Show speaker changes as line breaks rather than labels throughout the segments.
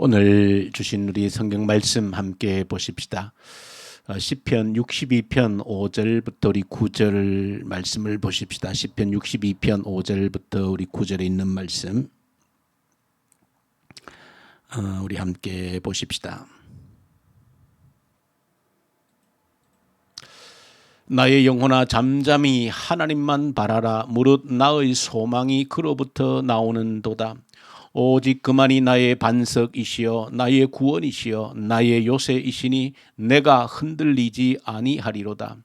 오늘 주신 우리 성경 말씀 함께 보십시다. 시편 62편 5절부터 우리 9절 말씀을 보십시다. 시편 62편 5절부터 우리 9절에 있는 말씀 우리 함께 보십시다. 나의 영혼아 잠잠히 하나님만 바라라. 무릇 나의 소망이 그로부터 나오는도다. 오직 그만이 나의 반석이시여 나의 구원이시여 나의 요새이시니 내가 흔들리지 아니하리로다.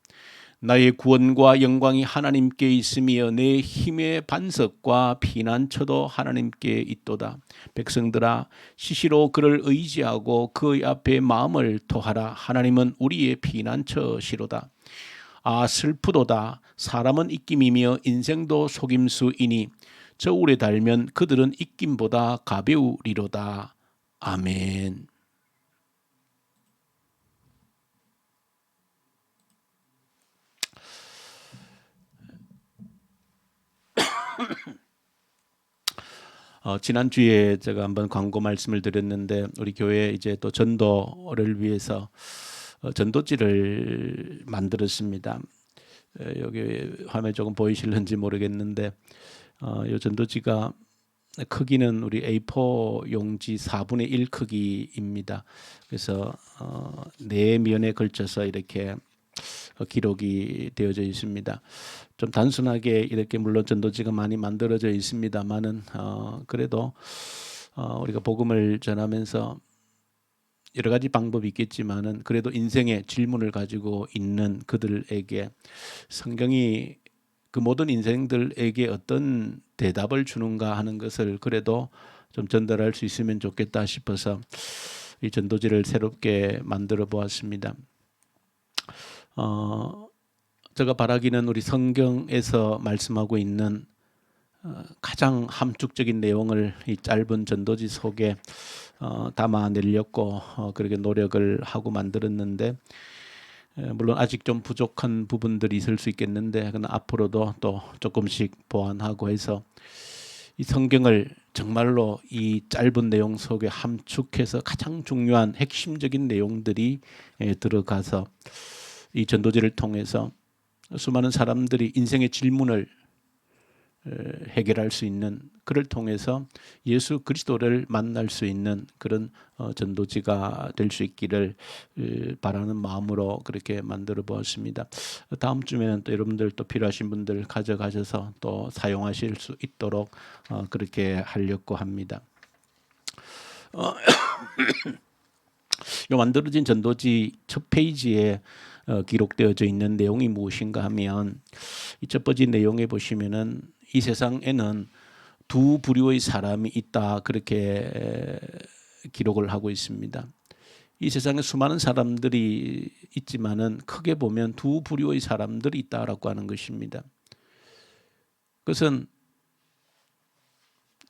나의 구원과 영광이 하나님께 있으며 내 힘의 반석과 피난처도 하나님께 있도다. 백성들아 시시로 그를 의지하고 그의 앞에 마음을 토하라. 하나님은 우리의 피난처시로다. 아 슬프도다. 사람은 입김이며 인생도 속임수이니 저울에 달면 그들은 입김보다 가벼우리로다. 아멘. 지난주에 제가 한번 광고 말씀을 드렸는데 우리 교회 이제 또 전도를 위해서 전도지를 만들었습니다. 여기 화면에 조금 보이실는지 모르겠는데 이 전도지가 크기는 우리 A4 용지 4분의 1 크기입니다. 그래서 4면에 걸쳐서 이렇게 기록이 되어져 있습니다. 좀 단순하게 이렇게 물론 전도지가 많이 만들어져 있습니다만은 그래도 우리가 복음을 전하면서 여러 가지 방법이 있겠지만은 그래도 인생의 질문을 가지고 있는 그들에게 성경이 그 모든 인생들에게 어떤 대답을 주는가 하는 것을 그래도 좀 전달할 수 있으면 좋겠다 싶어서 이 전도지를 새롭게 만들어 보았습니다. 제가 바라기는 우리 성경에서 말씀하고 있는 가장 함축적인 내용을 이 짧은 전도지 속에 담아내려고 그렇게 노력을 하고 만들었는데 물론 아직 좀 부족한 부분들이 있을 수 있겠는데 그러나 앞으로도 또 조금씩 보완하고 해서 이 성경을 정말로 이 짧은 내용 속에 함축해서 가장 중요한 핵심적인 내용들이 들어가서 이 전도지를 통해서 수많은 사람들이 인생의 질문을 해결할 수 있는 그를 통해서 예수 그리스도를 만날 수 있는 그런 전도지가 될 수 있기를 바라는 마음으로 그렇게 만들어 보았습니다. 다음 주에는 또 여러분들 또 필요하신 분들 가져가셔서 또 사용하실 수 있도록 그렇게 하려고 합니다. 이 만들어진 전도지 첫 페이지에 기록되어져 있는 내용이 무엇인가 하면 이 첫 번째 내용에 보시면은 이 세상에는 두 부류의 사람이 있다 그렇게 기록을 하고 있습니다. 이 세상에 수많은 사람들이 있지만은 크게 보면 두 부류의 사람들이 있다라고 하는 것입니다. 그것은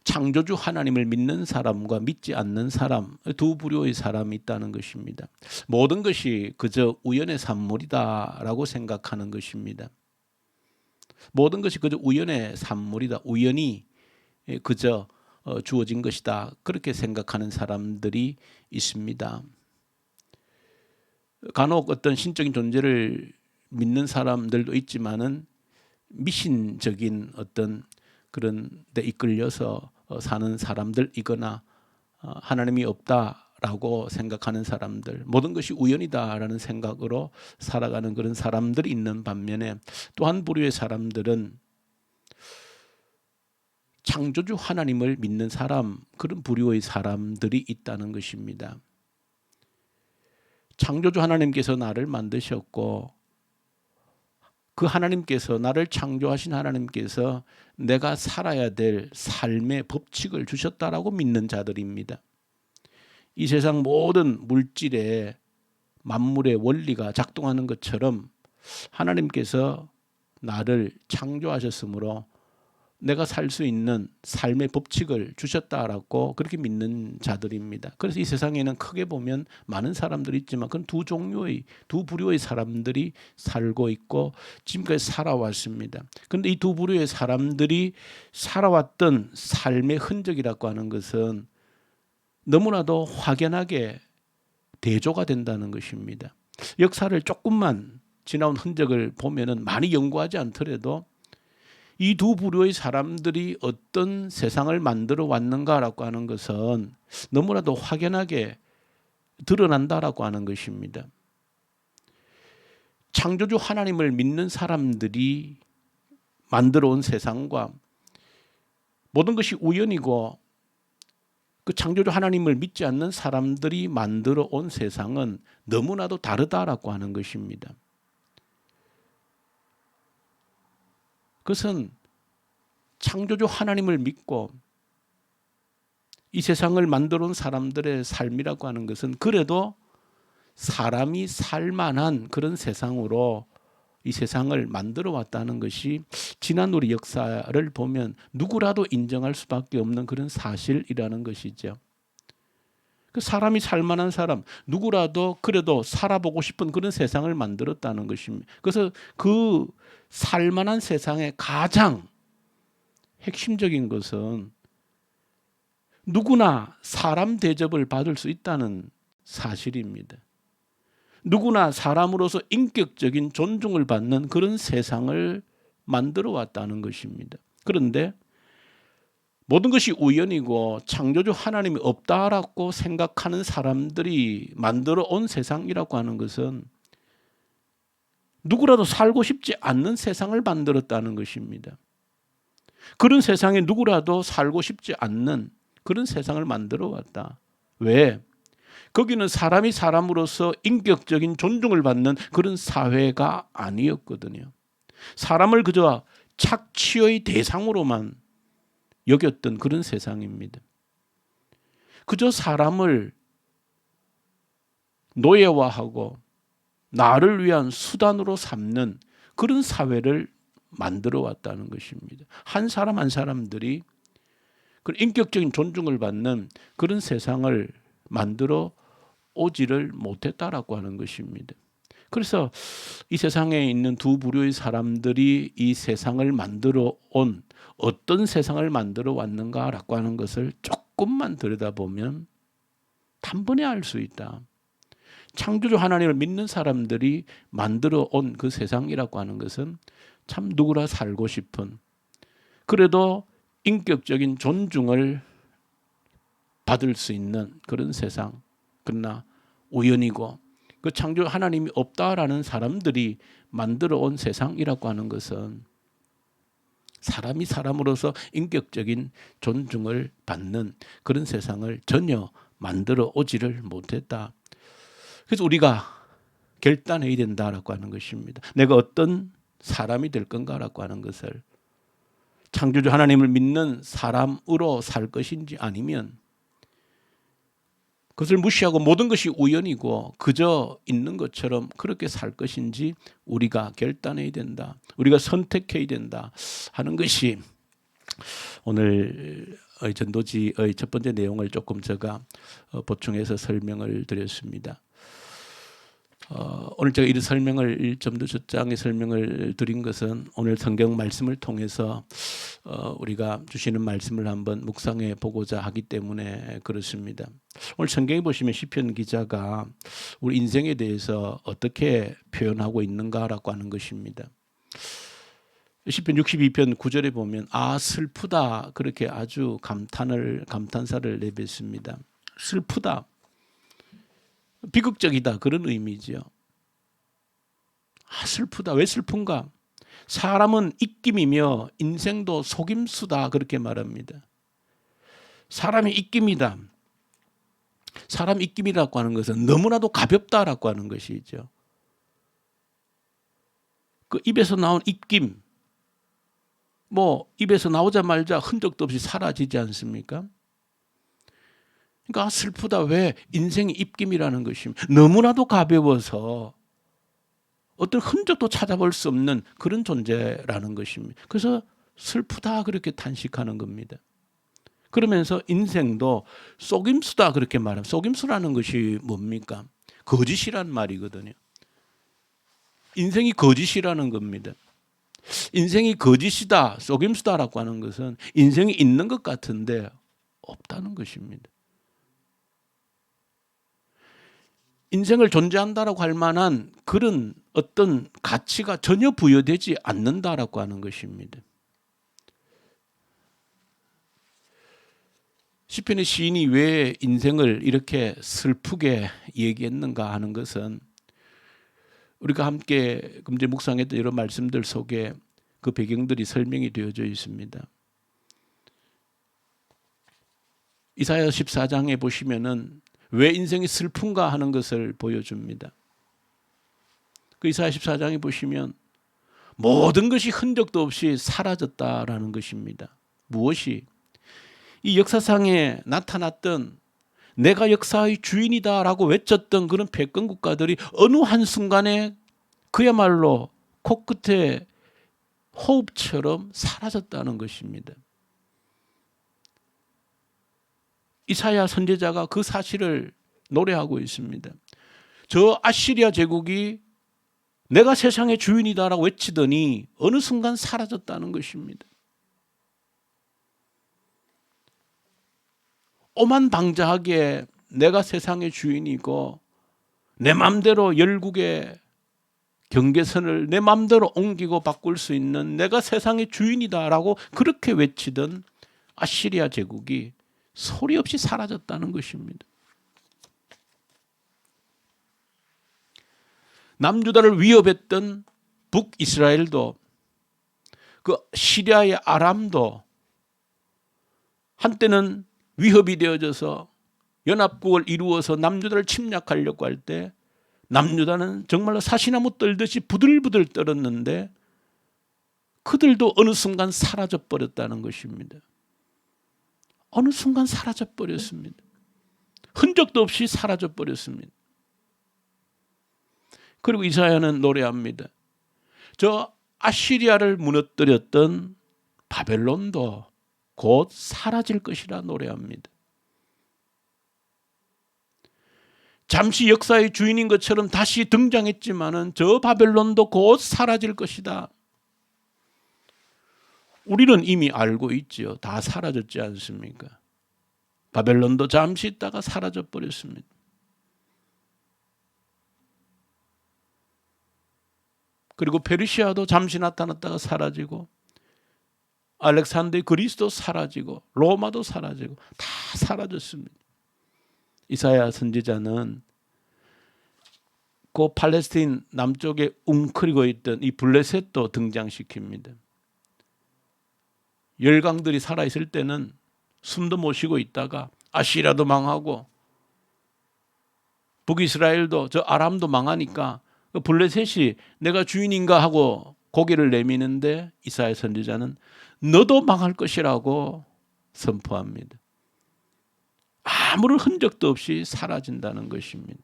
창조주 하나님을 믿는 사람과 믿지 않는 사람 두 부류의 사람이 있다는 것입니다. 모든 것이 그저 우연의 산물이다라고 생각하는 것입니다. 모든 것이 그저 우연의 산물이다. 우연히 그저 주어진 것이다. 그렇게 생각하는 사람들이 있습니다. 간혹 어떤 신적인 존재를 믿는 사람들도 있지만은 미신적인 어떤 그런 데 이끌려서 사는 사람들이거나 하나님이 없다라고 생각하는 사람들, 모든 것이 우연이다라는 생각으로 살아가는 그런 사람들이 있는 반면에 또 한 부류의 사람들은 창조주 하나님을 믿는 사람, 그런 부류의 사람들이 있다는 것입니다. 창조주 하나님께서 나를 만드셨고 그 하나님께서 나를 창조하신 하나님께서 내가 살아야 될 삶의 법칙을 주셨다라고 믿는 자들입니다. 이 세상 모든 물질의 만물의 원리가 작동하는 것처럼 하나님께서 나를 창조하셨으므로 내가 살 수 있는 삶의 법칙을 주셨다라고 그렇게 믿는 자들입니다. 그래서 이 세상에는 크게 보면 많은 사람들이 있지만 그건 두 부류의 사람들이 살고 있고 지금까지 살아왔습니다. 그런데 이 두 부류의 사람들이 살아왔던 삶의 흔적이라고 하는 것은 너무나도 확연하게 대조가 된다는 것입니다. 역사를 조금만 지나온 흔적을 보면은 많이 연구하지 않더라도 이 두 부류의 사람들이 어떤 세상을 만들어 왔는가라고 하는 것은 너무나도 확연하게 드러난다라고 하는 것입니다. 창조주 하나님을 믿는 사람들이 만들어 온 세상과 모든 것이 우연이고 그 창조주 하나님을 믿지 않는 사람들이 만들어 온 세상은 너무나도 다르다라고 하는 것입니다. 그것은 창조주 하나님을 믿고 이 세상을 만들어 온 사람들의 삶이라고 하는 것은 그래도 사람이 살만한 그런 세상으로 이 세상을 만들어 왔다는 것이 지난 우리 역사를 보면 누구라도 인정할 수밖에 없는 그런 사실이라는 것이죠. 그 사람이 살만한 사람, 누구라도 그래도 살아보고 싶은 그런 세상을 만들었다는 것입니다. 그래서 그 살만한 세상의 가장 핵심적인 것은 누구나 사람 대접을 받을 수 있다는 사실입니다. 누구나 사람으로서 인격적인 존중을 받는 그런 세상을 만들어 왔다는 것입니다. 그런데 모든 것이 우연이고 창조주 하나님이 없다라고 생각하는 사람들이 만들어 온 세상이라고 하는 것은 누구라도 살고 싶지 않는 세상을 만들었다는 것입니다. 그런 세상에 누구라도 살고 싶지 않는 그런 세상을 만들어 왔다. 왜? 거기는 사람이 사람으로서 인격적인 존중을 받는 그런 사회가 아니었거든요. 사람을 그저 착취의 대상으로만 여겼던 그런 세상입니다. 그저 사람을 노예화하고 나를 위한 수단으로 삼는 그런 사회를 만들어 왔다는 것입니다. 한 사람 한 사람들이 그런 인격적인 존중을 받는 그런 세상을 만들어 오지를 못했다라고 하는 것입니다. 그래서 이 세상에 있는 두 부류의 사람들이 이 세상을 만들어 온 어떤 세상을 만들어 왔는가라고 하는 것을 조금만 들여다보면 단번에 알 수 있다. 창조주 하나님을 믿는 사람들이 만들어 온 그 세상이라고 하는 것은 참 누구나 살고 싶은, 그래도 인격적인 존중을 받을 수 있는 그런 세상, 그러나 우연이고 그 창조 하나님이 없다라는 사람들이 만들어 온 세상이라고 하는 것은 사람이 사람으로서 인격적인 존중을 받는 그런 세상을 전혀 만들어 오지를 못했다. 그래서 우리가 결단해야 된다라고 하는 것입니다. 내가 어떤 사람이 될 건가라고 하는 것을, 창조주 하나님을 믿는 사람으로 살 것인지 아니면 그것을 무시하고 모든 것이 우연이고 그저 있는 것처럼 그렇게 살 것인지 우리가 결단해야 된다. 우리가 선택해야 된다 하는 것이 오늘 전도지의 첫 번째 내용을 조금 제가 보충해서 설명을 드렸습니다. 오늘 제가 이 설명을 1.2 숫장의 설명을 드린 것은 오늘 성경 말씀을 통해서 우리가 주시는 말씀을 한번 묵상해 보고자 하기 때문에 그렇습니다. 오늘 성경에 보시면 시편 기자가 우리 인생에 대해서 어떻게 표현하고 있는가라고 하는 것입니다. 시편 62편 9절에 보면 아 슬프다 그렇게 아주 감탄사를 내뱉습니다. 슬프다, 비극적이다 그런 의미죠. 아 슬프다. 왜 슬픈가? 사람은 입김이며 인생도 속임수다 그렇게 말합니다. 사람이 입김이다. 사람 입김이라고 하는 것은 너무나도 가볍다라고 하는 것이죠. 그 입에서 나온 입김, 입에서 나오자마자 흔적도 없이 사라지지 않습니까? 그러니까 슬프다. 왜? 인생이 입김이라는 것입니다. 너무나도 가벼워서 어떤 흔적도 찾아볼 수 없는 그런 존재라는 것입니다. 그래서 슬프다 그렇게 탄식하는 겁니다. 그러면서 인생도 속임수다 그렇게 말합니다. 속임수라는 것이 뭡니까? 거짓이란 말이거든요. 인생이 거짓이라는 겁니다. 인생이 거짓이다, 속임수다라고 하는 것은 인생이 있는 것 같은데 없다는 것입니다. 인생을 존재한다라고 할 만한 그런 어떤 가치가 전혀 부여되지 않는다라고 하는 것입니다. 시편의 시인이 왜 인생을 이렇게 슬프게 얘기했는가 하는 것은 우리가 함께 금제 묵상했던 여러 말씀들 속에 그 배경들이 설명이 되어져 있습니다. 이사야 14장에 보시면은 왜 인생이 슬픈가 하는 것을 보여줍니다. 그 이사야 14장에 보시면 모든 것이 흔적도 없이 사라졌다라는 것입니다. 무엇이? 이 역사상에 나타났던 내가 역사의 주인이다라고 외쳤던 그런 패권 국가들이 어느 한순간에 그야말로 코끝에 호흡처럼 사라졌다는 것입니다. 이사야 선지자가 그 사실을 노래하고 있습니다. 저 아시리아 제국이 내가 세상의 주인이다라고 외치더니 어느 순간 사라졌다는 것입니다. 오만방자하게 내가 세상의 주인이고 내 마음대로 열국의 경계선을 내 마음대로 옮기고 바꿀 수 있는 내가 세상의 주인이다라고 그렇게 외치던 아시리아 제국이 소리 없이 사라졌다는 것입니다. 남유다를 위협했던 북이스라엘도 그 시리아의 아람도 한때는 위협이 되어져서 연합국을 이루어서 남유다를 침략하려고 할 때 남유다는 정말로 사시나무 떨듯이 부들부들 떨었는데 그들도 어느 순간 사라져 버렸다는 것입니다. 어느 순간 사라져 버렸습니다. 흔적도 없이 사라져 버렸습니다. 그리고 이사야는 노래합니다. 저 아시리아를 무너뜨렸던 바벨론도 곧 사라질 것이라 노래합니다. 잠시 역사의 주인인 것처럼 다시 등장했지만은 저 바벨론도 곧 사라질 것이다. 우리는 이미 알고 있지요. 다 사라졌지 않습니까? 바벨론도 잠시 있다가 사라져 버렸습니다. 그리고 페르시아도 잠시 나타났다가 사라지고 알렉산드의 그리스도 사라지고 로마도 사라지고 다 사라졌습니다. 이사야 선지자는 그 팔레스틴 남쪽에 웅크리고 있던 이 블레셋도 등장시킵니다. 열강들이 살아있을 때는 숨도 못 쉬고 있다가 아시리아도 망하고 북이스라엘도 저 아람도 망하니까 블레셋이 내가 주인인가 하고 고개를 내미는데 이사야 선지자는 너도 망할 것이라고 선포합니다. 아무런 흔적도 없이 사라진다는 것입니다.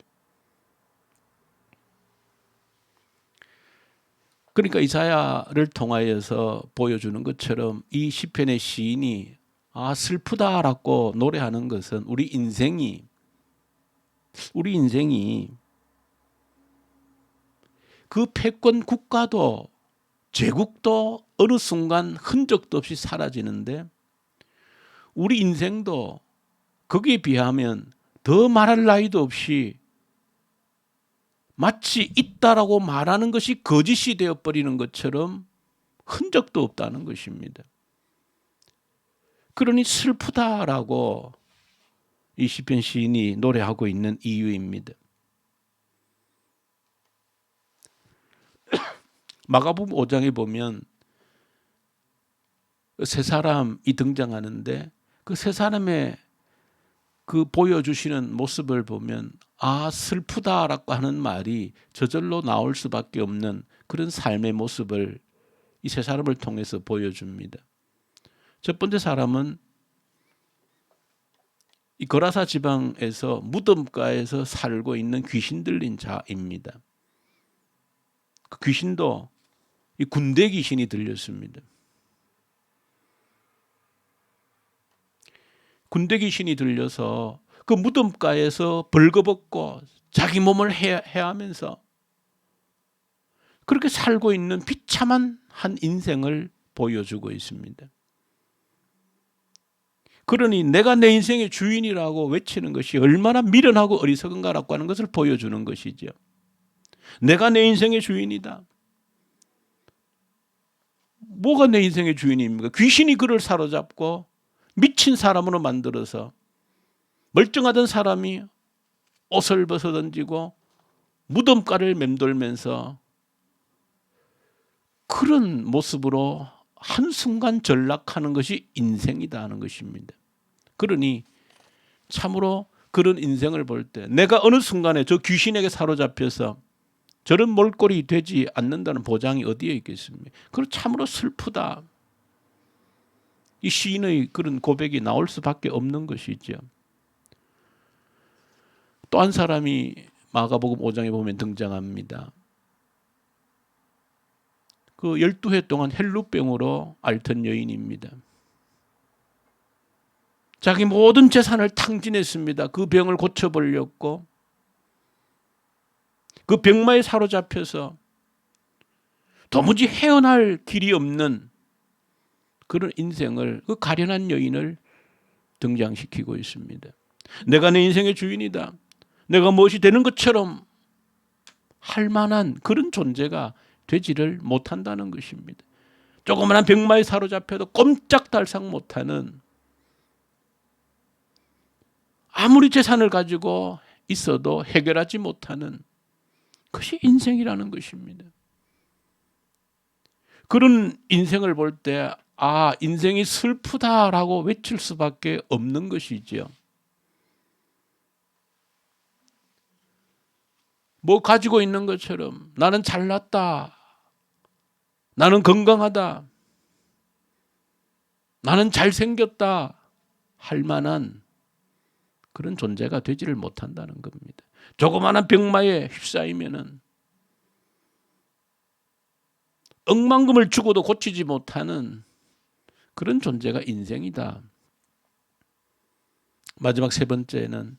그러니까 이사야를 통하여서 보여주는 것처럼 이 시편의 시인이 슬프다라고 노래하는 것은 우리 인생이 그 패권 국가도 제국도 어느 순간 흔적도 없이 사라지는데 우리 인생도 거기에 비하면 더 말할 나위도 없이 마치 있다라고 말하는 것이 거짓이 되어버리는 것처럼 흔적도 없다는 것입니다. 그러니 슬프다라고 이 시편 시인이 노래하고 있는 이유입니다. 마가복음 5장에 보면 세 사람이 등장하는데 그 세 사람의 그 보여주시는 모습을 보면 슬프다라고 하는 말이 저절로 나올 수밖에 없는 그런 삶의 모습을 이 세 사람을 통해서 보여줍니다. 첫 번째 사람은 이 거라사 지방에서 무덤가에서 살고 있는 귀신 들린 자입니다. 그 귀신도 이 군대 귀신이 들렸습니다. 군대 귀신이 들려서 그 무덤가에서 벌거벗고 자기 몸을 해하면서 그렇게 살고 있는 비참한 한 인생을 보여주고 있습니다. 그러니 내가 내 인생의 주인이라고 외치는 것이 얼마나 미련하고 어리석은가라고 하는 것을 보여주는 것이죠. 내가 내 인생의 주인이다. 뭐가 내 인생의 주인입니까? 귀신이 그를 사로잡고 미친 사람으로 만들어서 멀쩡하던 사람이 옷을 벗어던지고 무덤가를 맴돌면서 그런 모습으로 한순간 전락하는 것이 인생이다 하는 것입니다. 그러니 참으로 그런 인생을 볼 때 내가 어느 순간에 저 귀신에게 사로잡혀서 저런 몰골이 되지 않는다는 보장이 어디에 있겠습니까? 그럼 참으로 슬프다. 이 시인의 그런 고백이 나올 수밖에 없는 것이죠. 또 한 사람이 마가복음 5장에 보면 등장합니다. 그 12해 동안 헬루병으로 앓던 여인입니다. 자기 모든 재산을 탕진했습니다. 그 병을 고쳐보려고. 그 병마에 사로잡혀서 도무지 헤어날 길이 없는 그런 인생을, 그 가련한 여인을 등장시키고 있습니다. 내가 내 인생의 주인이다. 내가 무엇이 되는 것처럼 할 만한 그런 존재가 되지를 못한다는 것입니다. 조그마한 병마에 사로잡혀도 꼼짝달싹 못하는, 아무리 재산을 가지고 있어도 해결하지 못하는 그것이 인생이라는 것입니다. 그런 인생을 볼 때 인생이 슬프다라고 외칠 수밖에 없는 것이지요. 뭐 가지고 있는 것처럼 나는 잘났다, 나는 건강하다, 나는 잘생겼다 할 만한 그런 존재가 되지를 못한다는 겁니다. 조그마한 병마에 휩싸이면은 억만금을 주고도 고치지 못하는 그런 존재가 인생이다. 마지막 세 번째는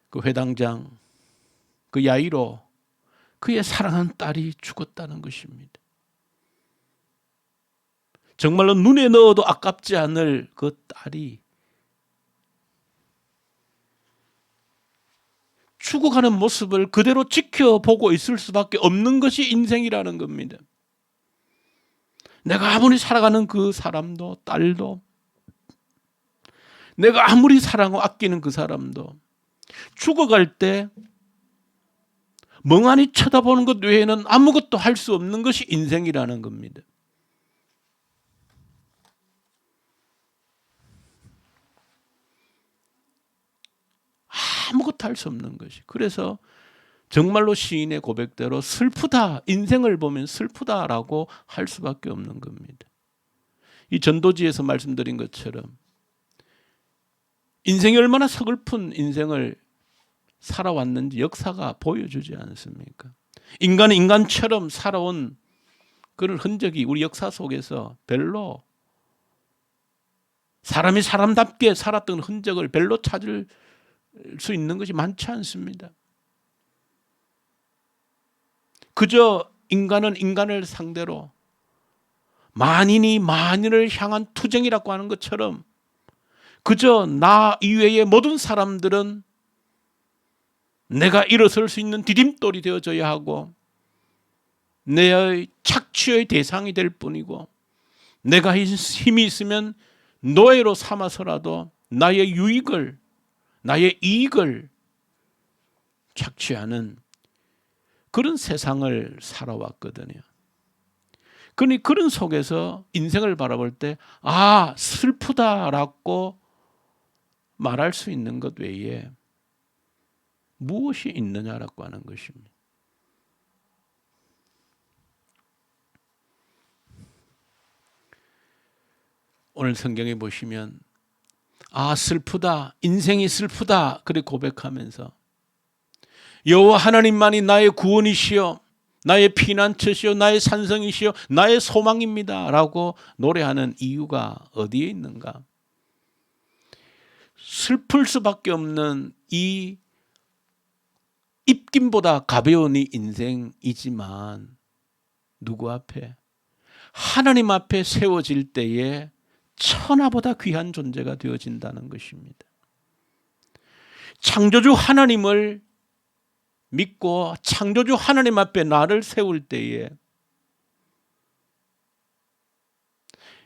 그 회당장, 그 야이로, 그의 사랑하는 딸이 죽었다는 것입니다. 정말로 눈에 넣어도 아깝지 않을 그 딸이 죽어가는 모습을 그대로 지켜보고 있을 수밖에 없는 것이 인생이라는 겁니다. 내가 아무리 사랑하는 그 사람도, 딸도, 내가 아무리 사랑하고 아끼는 그 사람도 죽어갈 때 멍하니 쳐다보는 것 외에는 아무것도 할 수 없는 것이 인생이라는 겁니다. 아무것도 할 수 없는 것이. 그래서 정말로 시인의 고백대로 슬프다, 인생을 보면 슬프다라고 할 수밖에 없는 겁니다. 이 전도지에서 말씀드린 것처럼 인생이 얼마나 서글픈 인생을 살아왔는지 역사가 보여주지 않습니까? 인간은 인간처럼 살아온 그런 흔적이 우리 역사 속에서 별로, 사람이 사람답게 살았던 흔적을 별로 찾을 수 있는 것이 많지 않습니다. 그저 인간은 인간을 상대로 만인이 만인을 향한 투쟁이라고 하는 것처럼 그저 나 이외의 모든 사람들은 내가 일어설 수 있는 디딤돌이 되어줘야 하고 내 착취의 대상이 될 뿐이고 내가 힘이 있으면 노예로 삼아서라도 나의 유익을, 나의 이익을 착취하는 그런 세상을 살아왔거든요. 그러니 그런 속에서 인생을 바라볼 때 슬프다라고 말할 수 있는 것 외에 무엇이 있느냐라고 하는 것입니다. 오늘 성경에 보시면 슬프다, 인생이 슬프다 그렇게 고백하면서 여호와 하나님만이 나의 구원이시여, 나의 피난처시여, 나의 산성이시여, 나의 소망입니다 라고 노래하는 이유가 어디에 있는가? 슬플 수밖에 없는 이 입김보다 가벼운 이 인생이지만 누구 앞에? 하나님 앞에 세워질 때에 천하보다 귀한 존재가 되어진다는 것입니다. 창조주 하나님을 믿고 창조주 하나님 앞에 나를 세울 때에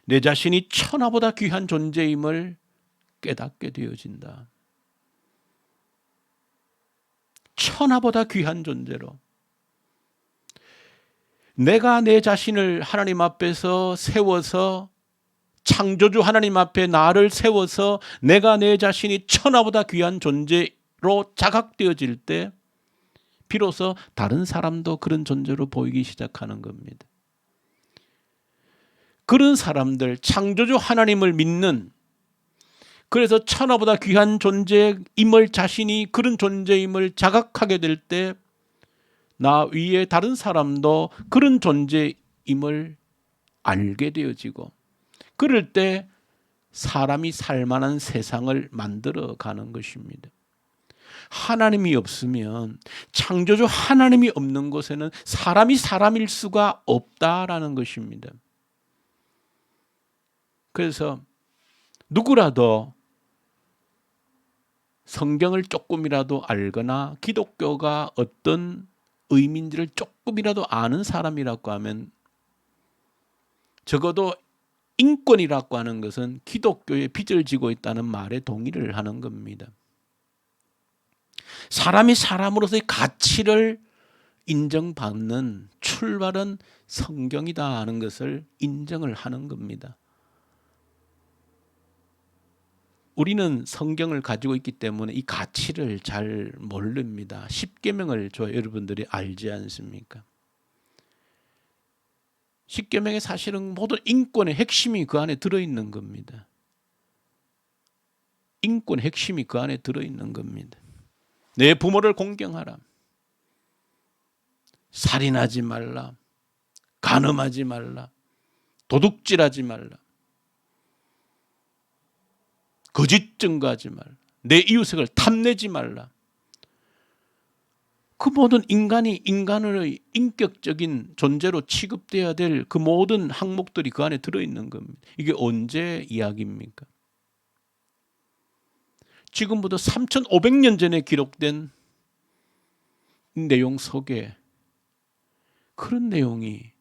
내 자신이 천하보다 귀한 존재임을 깨닫게 되어진다. 천하보다 귀한 존재로 내가 내 자신을 하나님 앞에서 세워서 창조주 하나님 앞에 나를 세워서 내가 내 자신이 천하보다 귀한 존재로 자각되어질 때 비로소 다른 사람도 그런 존재로 보이기 시작하는 겁니다. 그런 사람들, 창조주 하나님을 믿는, 그래서 천하보다 귀한 존재임을 자신이 그런 존재임을 자각하게 될 때 나 위에 다른 사람도 그런 존재임을 알게 되어지고, 그럴 때 사람이 살만한 세상을 만들어 가는 것입니다. 하나님이 없으면, 창조주 하나님이 없는 곳에는 사람이 사람일 수가 없다라는 것입니다. 그래서 누구라도 성경을 조금이라도 알거나 기독교가 어떤 의미인지를 조금이라도 아는 사람이라고 하면 적어도 인권이라고 하는 것은 기독교에 빚을 지고 있다는 말에 동의를 하는 겁니다. 사람이 사람으로서의 가치를 인정받는 출발은 성경이다 하는 것을 인정을 하는 겁니다. 우리는 성경을 가지고 있기 때문에 이 가치를 잘 모릅니다. 십계명을 여러분들이 알지 않습니까? 십계명의 사실은 모든 인권의 핵심이 그 안에 들어있는 겁니다. 인권의 핵심이 그 안에 들어있는 겁니다. 내 부모를 공경하라. 살인하지 말라. 간음하지 말라. 도둑질하지 말라. 거짓 증거하지 말라. 내 이웃을 탐내지 말라. 그 모든 인간이 인간의 인격적인 존재로 취급돼야 될 그 모든 항목들이 그 안에 들어있는 겁니다. 이게 언제 이야기입니까? 지금부터 3,500년 전에 기록된 내용 속에 그런 내용이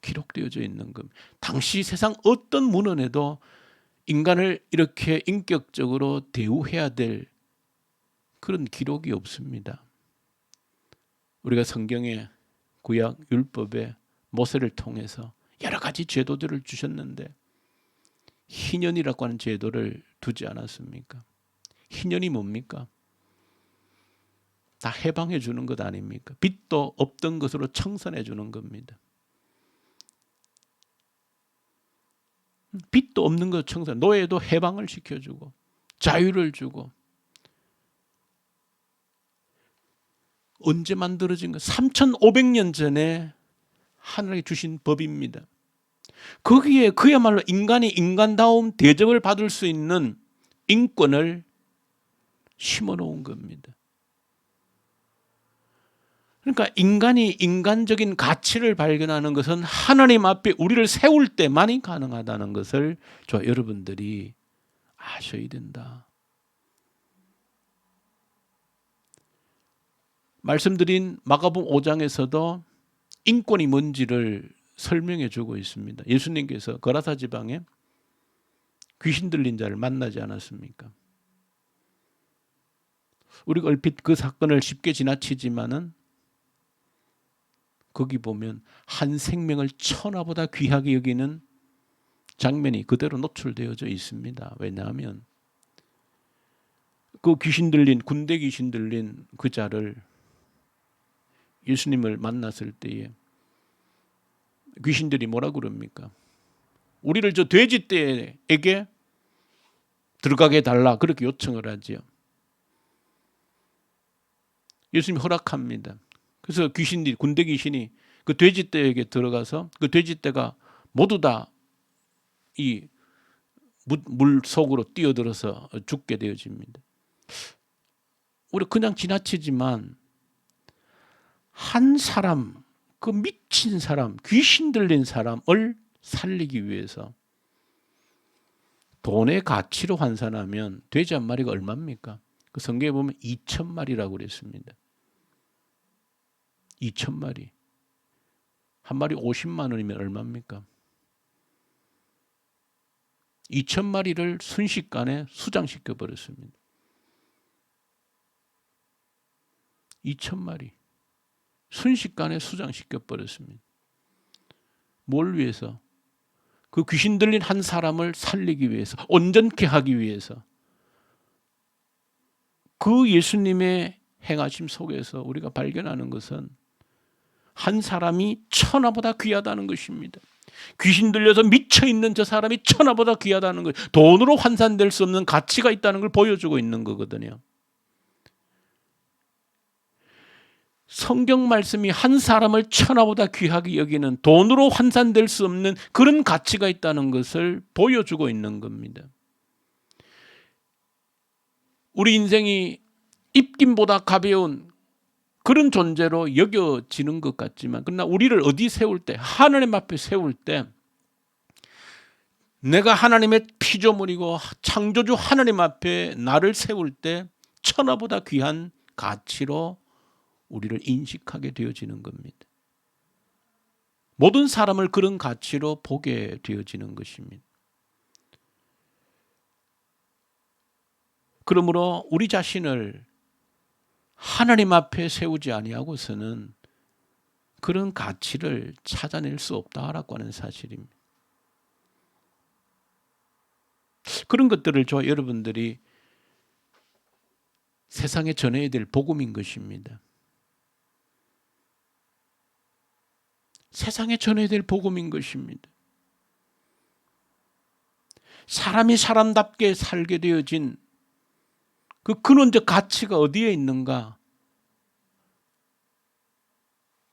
기록되어져 있는 겁니다. 당시 세상 어떤 문헌에도 인간을 이렇게 인격적으로 대우해야 될 그런 기록이 없습니다. 우리가 성경의 구약 율법에 모세를 통해서 여러 가지 제도들을 주셨는데 희년이라고 하는 제도를 두지 않았습니까? 희년이 뭡니까? 다 해방해 주는 것 아닙니까? 빚도 없던 것으로 청산해 주는 겁니다. 빚도 없는 것 청산, 노예도 해방을 시켜주고 자유를 주고. 언제 만들어진 것? 3,500년 전에 하늘이 주신 법입니다. 거기에 그야말로 인간이 인간다움 대접을 받을 수 있는 인권을 심어놓은 겁니다. 그러니까 인간이 인간적인 가치를 발견하는 것은 하나님 앞에 우리를 세울 때만이 가능하다는 것을 여러분들이 아셔야 된다. 말씀드린 마가복음 5장에서도 인권이 뭔지를 설명해 주고 있습니다. 예수님께서 거라사 지방에 귀신 들린 자를 만나지 않았습니까? 우리가 얼핏 그 사건을 쉽게 지나치지만은 거기 보면 한 생명을 천하보다 귀하게 여기는 장면이 그대로 노출되어져 있습니다. 왜냐하면 그 귀신 들린, 군대 귀신 들린 그 자를 예수님을 만났을 때에 귀신들이 뭐라 그럽니까? 우리를 저 돼지떼에게 들어가게 해달라 그렇게 요청을 하지요. 예수님이 허락합니다. 그래서 귀신들이, 군대 귀신이 그 돼지떼에게 들어가서 그 돼지떼가 모두 다 이 물 속으로 뛰어들어서 죽게 되어집니다. 우리 그냥 지나치지만 한 사람, 그 미친 사람, 귀신 들린 사람을 살리기 위해서 돈의 가치로 환산하면 돼지 한 마리가 얼마입니까? 그 성경에 보면 2,000마리라고 그랬습니다. 2,000마리. 한 마리 50만 원이면 얼마입니까? 2,000마리를 순식간에 수장시켜 버렸습니다. 2,000마리. 순식간에 수장시켜 버렸습니다. 뭘 위해서? 그 귀신 들린 한 사람을 살리기 위해서, 온전케 하기 위해서. 그 예수님의 행하심 속에서 우리가 발견하는 것은 한 사람이 천하보다 귀하다는 것입니다. 귀신 들려서 미쳐있는 저 사람이 천하보다 귀하다는 것, 돈으로 환산될 수 없는 가치가 있다는 걸 보여주고 있는 거거든요. 성경 말씀이 한 사람을 천하보다 귀하게 여기는, 돈으로 환산될 수 없는 그런 가치가 있다는 것을 보여주고 있는 겁니다. 우리 인생이 입김보다 가벼운 그런 존재로 여겨지는 것 같지만, 그러나 우리를 어디 세울 때, 하나님 앞에 세울 때, 내가 하나님의 피조물이고 창조주 하나님 앞에 나를 세울 때 천하보다 귀한 가치로 우리를 인식하게 되어지는 겁니다. 모든 사람을 그런 가치로 보게 되어지는 것입니다. 그러므로 우리 자신을 하나님 앞에 세우지 아니하고서는 그런 가치를 찾아낼 수 없다라고 하는 사실입니다. 그런 것들을 저와 여러분들이 세상에 전해야 될 복음인 것입니다. 세상에 전해야 될 복음인 것입니다. 사람이 사람답게 살게 되어진 그 근원적 가치가 어디에 있는가?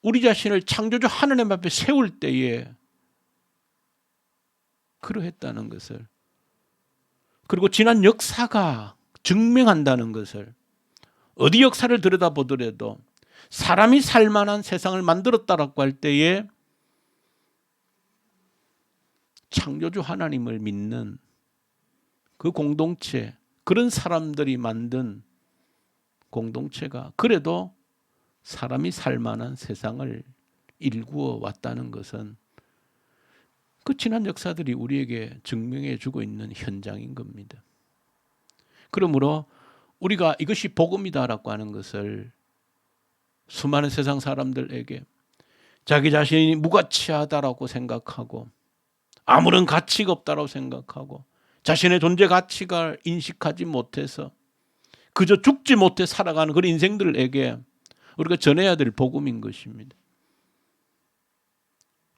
우리 자신을 창조주 하나님 앞에 세울 때에 그러했다는 것을, 그리고 지난 역사가 증명한다는 것을, 어디 역사를 들여다보더라도 사람이 살만한 세상을 만들었다라고 할 때에 창조주 하나님을 믿는 그 공동체, 그런 사람들이 만든 공동체가 그래도 사람이 살만한 세상을 일구어 왔다는 것은 그 지난 역사들이 우리에게 증명해 주고 있는 현장인 겁니다. 그러므로 우리가 이것이 복음이다라고 하는 것을 수많은 세상 사람들에게 자기 자신이 무가치하다라고 생각하고 아무런 가치가 없다라고 생각하고 자신의 존재 가치가 인식하지 못해서 그저 죽지 못해 살아가는 그런 인생들에게 우리가 전해야 될 복음인 것입니다.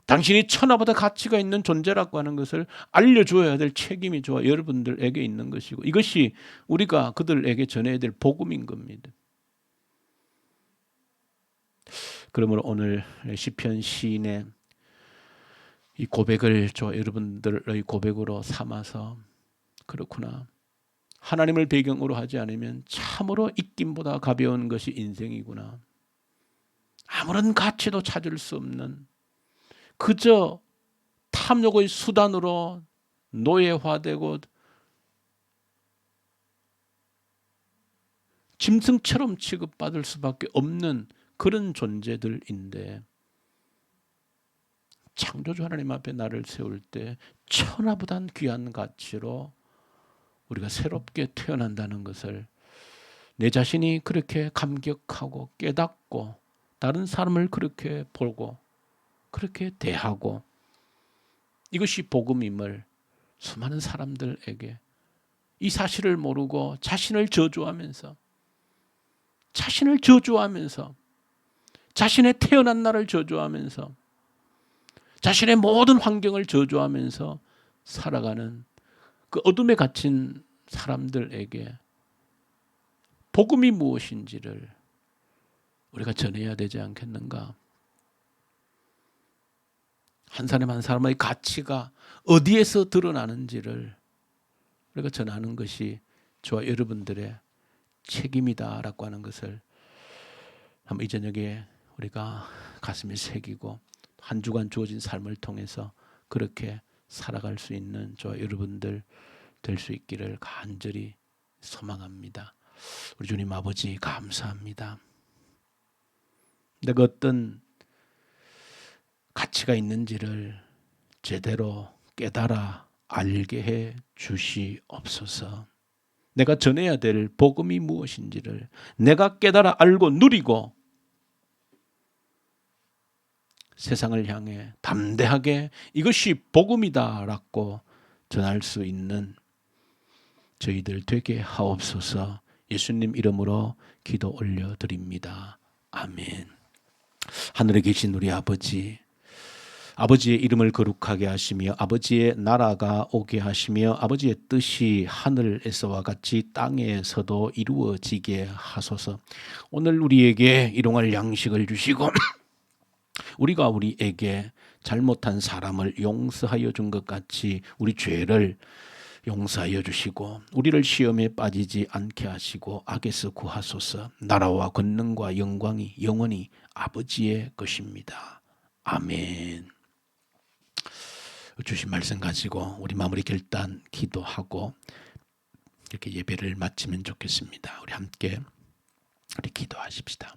당신이 천하보다 가치가 있는 존재라고 하는 것을 알려줘야 될 책임이 저와 여러분들에게 있는 것이고, 이것이 우리가 그들에게 전해야 될 복음인 겁니다. 그러므로 오늘 시편 시인의 이 고백을 저와 여러분들의 고백으로 삼아서, 그렇구나, 하나님을 배경으로 하지 않으면 참으로 입김보다 가벼운 것이 인생이구나, 아무런 가치도 찾을 수 없는 그저 탐욕의 수단으로 노예화되고 짐승처럼 취급받을 수밖에 없는 그런 존재들인데, 창조주 하나님 앞에 나를 세울 때 천하보단 귀한 가치로 우리가 새롭게 태어난다는 것을 내 자신이 그렇게 감격하고 깨닫고 다른 사람을 그렇게 보고 그렇게 대하고, 이것이 복음임을 수많은 사람들에게 이 사실을 모르고 자신을 저주하면서 자신의 태어난 날을 저주하면서 자신의 모든 환경을 저주하면서 살아가는 그 어둠에 갇힌 사람들에게 복음이 무엇인지를 우리가 전해야 되지 않겠는가? 한 사람 한 사람의 가치가 어디에서 드러나는지를 우리가 전하는 것이 저와 여러분들의 책임이다라고 하는 것을 한번 이 저녁에 우리가 가슴에 새기고 한 주간 주어진 삶을 통해서 그렇게 살아갈 수 있는 저와 여러분들 될 수 있기를 간절히 소망합니다. 우리 주님 아버지 감사합니다. 내가 어떤 가치가 있는지를 제대로 깨달아 알게 해 주시옵소서. 내가 전해야 될 복음이 무엇인지를 내가 깨달아 알고 누리고 세상을 향해 담대하게 이것이 복음이다라고 전할 수 있는 저희들 되게 하옵소서. 예수님 이름으로 기도 올려드립니다. 아멘. 하늘에 계신 우리 아버지, 아버지의 이름을 거룩하게 하시며 아버지의 나라가 오게 하시며 아버지의 뜻이 하늘에서와 같이 땅에서도 이루어지게 하소서. 오늘 우리에게 일용할 양식을 주시고 우리가 우리에게 잘못한 사람을 용서하여 준 것 같이 우리 죄를 용서하여 주시고 우리를 시험에 빠지지 않게 하시고 악에서 구하소서. 나라와 권능과 영광이 영원히 아버지의 것입니다. 아멘. 주신 말씀 가지고 우리 마무리 결단 기도하고 이렇게 예배를 마치면 좋겠습니다. 우리 함께 우리 기도하십시다.